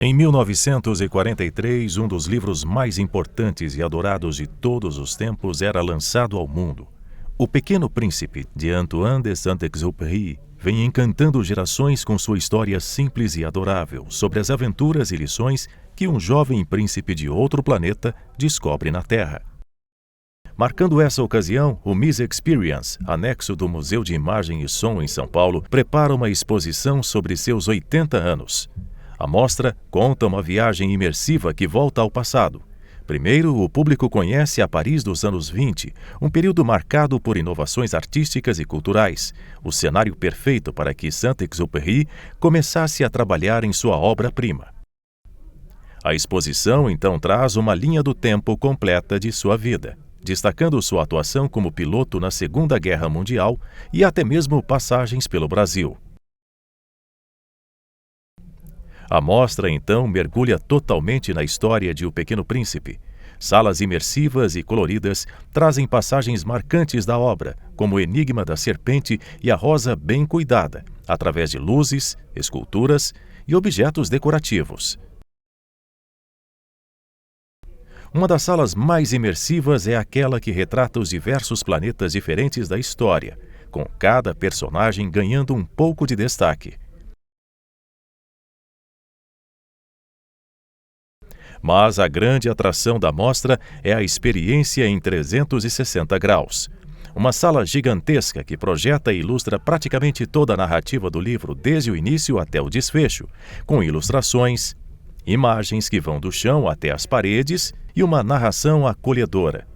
Em 1943, um dos livros mais importantes e adorados de todos os tempos era lançado ao mundo. O Pequeno Príncipe, de Antoine de Saint-Exupéry, vem encantando gerações com sua história simples e adorável sobre as aventuras e lições que um jovem príncipe de outro planeta descobre na Terra. Marcando essa ocasião, o Miss Experience, anexo do Museu de Imagem e Som em São Paulo, prepara uma exposição sobre seus 80 anos. A mostra conta uma viagem imersiva que volta ao passado. Primeiro, o público conhece a Paris dos anos 20, um período marcado por inovações artísticas e culturais, o cenário perfeito para que Saint-Exupéry começasse a trabalhar em sua obra-prima. A exposição então traz uma linha do tempo completa de sua vida, destacando sua atuação como piloto na Segunda Guerra Mundial e até mesmo passagens pelo Brasil. A mostra, então, mergulha totalmente na história de O Pequeno Príncipe. Salas imersivas e coloridas trazem passagens marcantes da obra, como o Enigma da Serpente e a Rosa Bem Cuidada, através de luzes, esculturas e objetos decorativos. Uma das salas mais imersivas é aquela que retrata os diversos planetas diferentes da história, com cada personagem ganhando um pouco de destaque. Mas a grande atração da mostra é a experiência em 360 graus. Uma sala gigantesca que projeta e ilustra praticamente toda a narrativa do livro desde o início até o desfecho, com ilustrações, imagens que vão do chão até as paredes e uma narração acolhedora.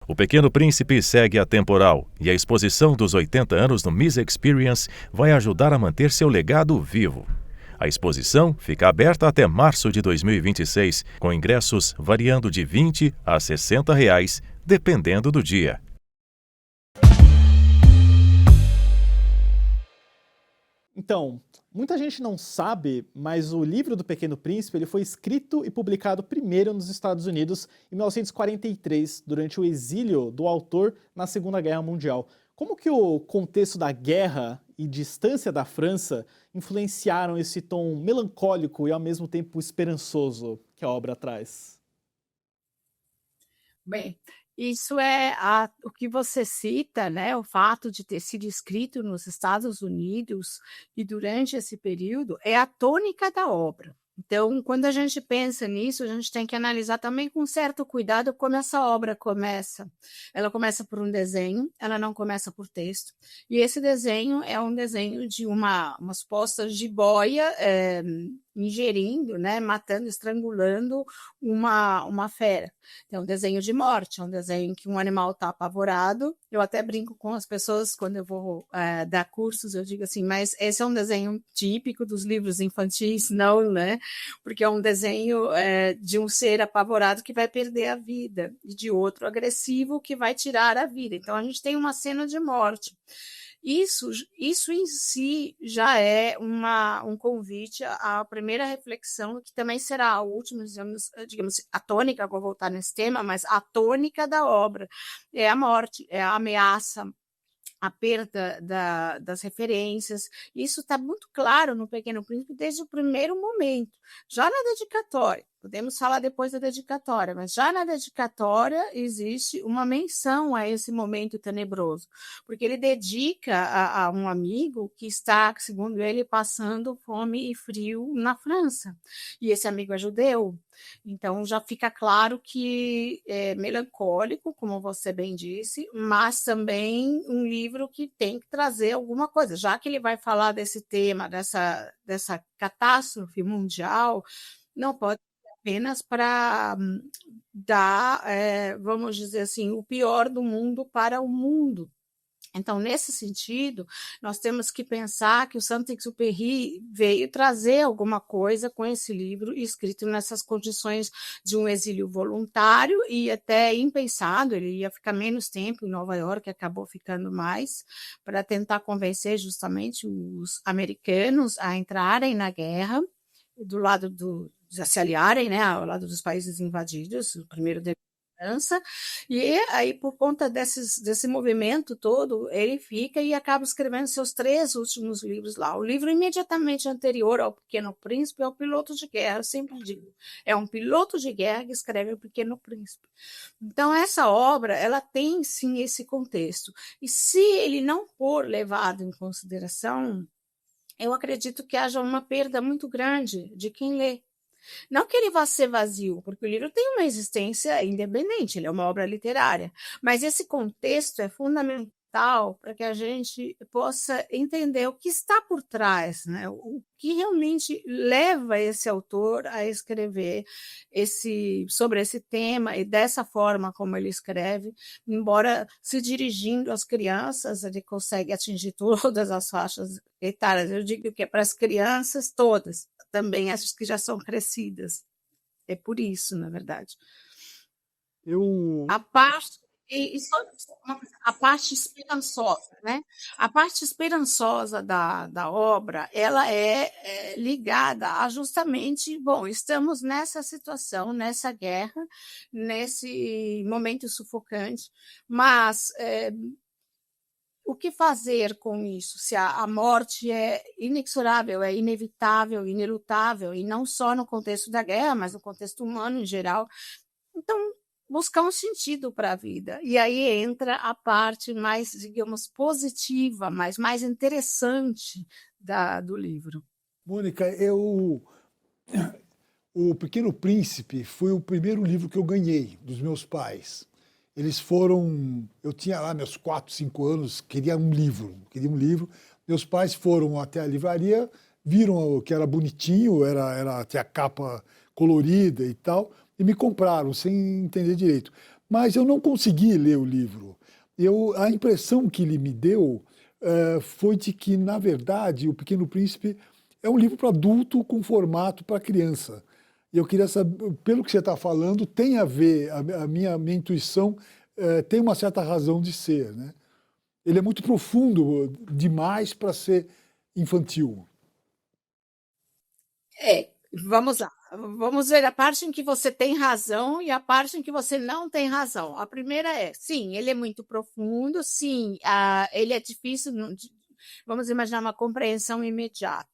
O Pequeno Príncipe segue atemporal e a exposição dos 80 anos do Miss Experience vai ajudar a manter seu legado vivo. A exposição fica aberta até março de 2026, com ingressos variando de R$ 20 a R$ 60, dependendo do dia. Então, muita gente não sabe, mas o livro do Pequeno Príncipe ele foi escrito e publicado primeiro nos Estados Unidos em 1943, durante o exílio do autor na Segunda Guerra Mundial. Como que o contexto da guerra e distância da França influenciaram esse tom melancólico e ao mesmo tempo esperançoso que a obra traz? Bem, isso é o que você cita, né, o fato de ter sido escrito nos Estados Unidos e durante esse período, é a tônica da obra. Então, quando a gente pensa nisso, a gente tem que analisar também com certo cuidado como essa obra começa. Ela começa por um desenho, ela não começa por texto, e esse desenho é um desenho de umas postas de boia, ingerindo, né, matando, estrangulando uma fera. É um desenho de morte, é um desenho em que um animal está apavorado. Eu até brinco com as pessoas quando eu vou dar cursos, eu digo assim, mas esse é um desenho típico dos livros infantis? Não, né? Porque é um desenho de um ser apavorado que vai perder a vida e de outro agressivo que vai tirar a vida. Então a gente tem uma cena de morte. Isso em si já é um convite à primeira reflexão, que também será a última, digamos, a tônica, vou voltar nesse tema, mas a tônica da obra é a morte, é a ameaça, a perda das referências. Isso está muito claro no Pequeno Príncipe desde o primeiro momento. Já na dedicatória, podemos falar depois da dedicatória, mas já na dedicatória existe uma menção a esse momento tenebroso, porque ele dedica a um amigo que está, segundo ele, passando fome e frio na França. E esse amigo é judeu. Então já fica claro que é melancólico, como você bem disse, mas também um livro que tem que trazer alguma coisa, já que ele vai falar desse tema, dessa catástrofe mundial, não pode ser apenas para dar, vamos dizer assim, o pior do mundo para o mundo. Então, nesse sentido, nós temos que pensar que o Saint-Exupéry veio trazer alguma coisa com esse livro, escrito nessas condições de um exílio voluntário e até impensado. Ele ia ficar menos tempo em Nova York, acabou ficando mais, para tentar convencer justamente os americanos a entrarem na guerra, do lado a se aliarem, né, ao lado dos países invadidos, o primeiro criança, e aí, por conta desse movimento todo, ele fica e acaba escrevendo seus 3 últimos livros lá. O livro imediatamente anterior ao Pequeno Príncipe é o Piloto de Guerra, eu sempre digo. É um piloto de guerra que escreve o Pequeno Príncipe. Então, essa obra, ela tem, sim, esse contexto. E se ele não for levado em consideração, eu acredito que haja uma perda muito grande de quem lê. Não que ele vá ser vazio, porque o livro tem uma existência independente, ele é uma obra literária, mas esse contexto é fundamental para que a gente possa entender o que está por trás, né? O que realmente leva esse autor a escrever sobre esse tema e dessa forma como ele escreve, embora se dirigindo às crianças, ele consegue atingir todas as faixas etárias. Eu digo que é para as crianças todas, também essas que já são crescidas. É por isso, na verdade. A parte a parte esperançosa, né? A parte esperançosa da obra, ela é ligada a justamente, bom, estamos nessa situação, nessa guerra, nesse momento sufocante, mas o que fazer com isso? Se a morte é inexorável, é inevitável, inelutável, e não só no contexto da guerra, mas no contexto humano em geral. Então, buscar um sentido para a vida. E aí entra a parte mais, digamos, positiva, mais interessante do livro. Mônica, O Pequeno Príncipe foi o primeiro livro que eu ganhei dos meus pais. Eles foram... Eu tinha lá meus 4, 5 anos, queria um livro. Meus pais foram até a livraria, viram que era bonitinho, tinha capa colorida e tal, e me compraram, sem entender direito. Mas eu não consegui ler o livro. A impressão que ele me deu foi de que, na verdade, O Pequeno Príncipe é um livro para adulto com formato para criança. E eu queria saber, pelo que você está falando, tem a ver, a minha intuição tem uma certa razão de ser, né? Ele é muito profundo demais para ser infantil. Vamos lá. Vamos ver a parte em que você tem razão e a parte em que você não tem razão. A primeira sim, ele é muito profundo, sim, ele é difícil, vamos imaginar uma compreensão imediata.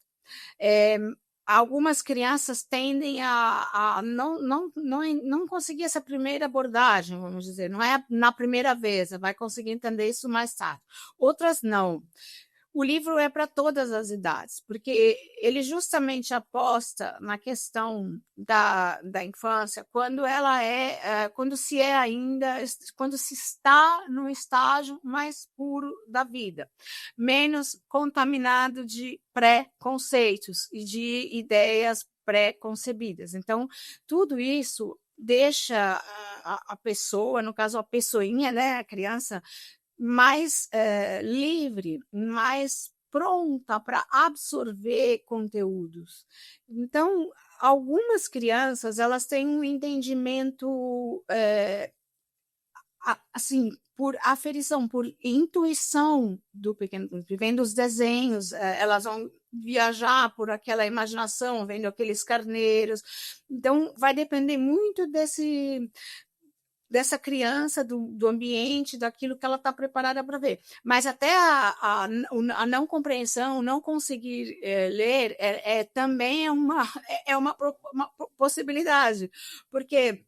Algumas crianças tendem a não conseguir essa primeira abordagem, vamos dizer, não é na primeira vez, vai conseguir entender isso mais tarde. Outras não. O livro é para todas as idades, porque ele justamente aposta na questão da infância, quando se está no estágio mais puro da vida, menos contaminado de pré-conceitos e de ideias pré-concebidas. Então, tudo isso deixa a pessoa, no caso a pessoinha, né, a criança, mais livre, mais pronta para absorver conteúdos. Então, algumas crianças, elas têm um entendimento assim, por aferição, por intuição do Pequeno Príncipe, vendo os desenhos, elas vão viajar por aquela imaginação, vendo aqueles carneiros. Então, vai depender muito dessa criança, do ambiente, daquilo que ela está preparada para ver. Mas até a não compreensão, não conseguir ler, também é uma possibilidade, porque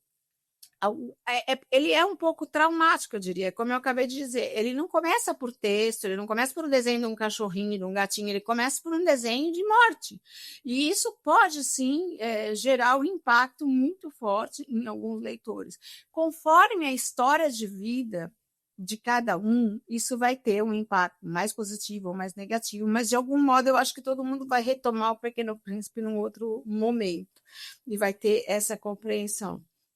ele é um pouco traumático, eu diria, como eu acabei de dizer. Ele não começa por texto, ele não começa por um desenho de um cachorrinho, de um gatinho, ele começa por um desenho de morte. E isso pode, sim, gerar um impacto muito forte em alguns leitores. Conforme a história de vida de cada um, isso vai ter um impacto mais positivo ou mais negativo, mas, de algum modo, eu acho que todo mundo vai retomar o Pequeno Príncipe num outro momento e vai ter essa compreensão.